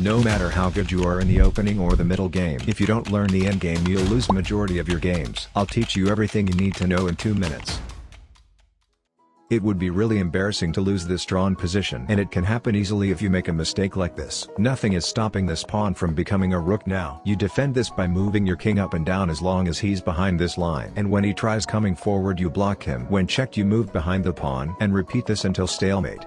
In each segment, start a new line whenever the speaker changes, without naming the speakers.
No matter how good you are in the opening or the middle game, if you don't learn the endgame you'll lose majority of your games. I'll teach you everything you need to know in 2 minutes. It would be really embarrassing to lose this drawn position, and it can happen easily if you make a mistake like this. Nothing is stopping this pawn from becoming a rook now. You defend this by moving your king up and down as long as he's behind this line, and when he tries coming forward you block him. When checked you move behind the pawn, and repeat this until stalemate.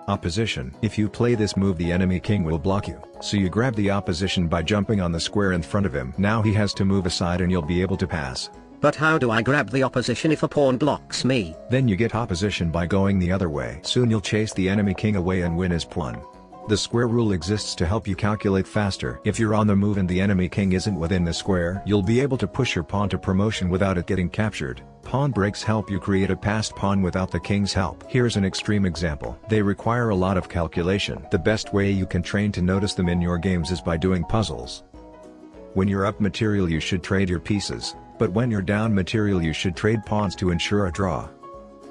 Opposition: if you play this move the enemy king will block you, so you grab the opposition by jumping on the square in front of him. Now he has to move aside and you'll be able to pass.
But how do I grab the opposition if a pawn blocks me?
Then you get opposition by going the other way. Soon you'll chase the enemy king away and win his pawn. The square rule exists to help you calculate faster. If you're on the move and the enemy king isn't within the square, you'll be able to push your pawn to promotion without it getting captured. Pawn breaks help you create a passed pawn without the king's help. Here's an extreme example. They require a lot of calculation. The best way you can train to notice them in your games is by doing puzzles. When you're up material you should trade your pieces, but when you're down material you should trade pawns to ensure a draw.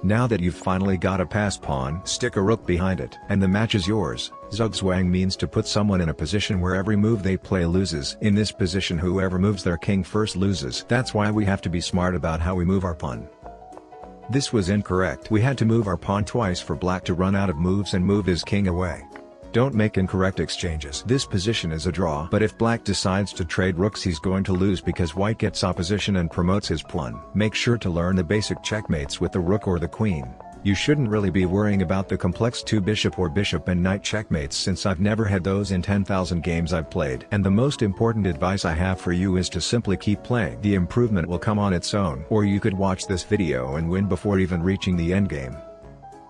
Now that you've finally got a passed pawn, stick a rook behind it, and the match is yours. Zugzwang means to put someone in a position where every move they play loses. In this position whoever moves their king first loses. That's why we have to be smart about how we move our pawn. This was incorrect. We had to move our pawn twice for black to run out of moves and move his king away. Don't make incorrect exchanges. This position is a draw, but if black decides to trade rooks he's going to lose because white gets opposition and promotes his pawn. Make sure to learn the basic checkmates with the rook or the queen. You shouldn't really be worrying about the complex 2 bishop or bishop and knight checkmates since I've never had those in 10,000 games I've played. And the most important advice I have for you is to simply keep playing. The improvement will come on its own. Or you could watch this video and win before even reaching the endgame.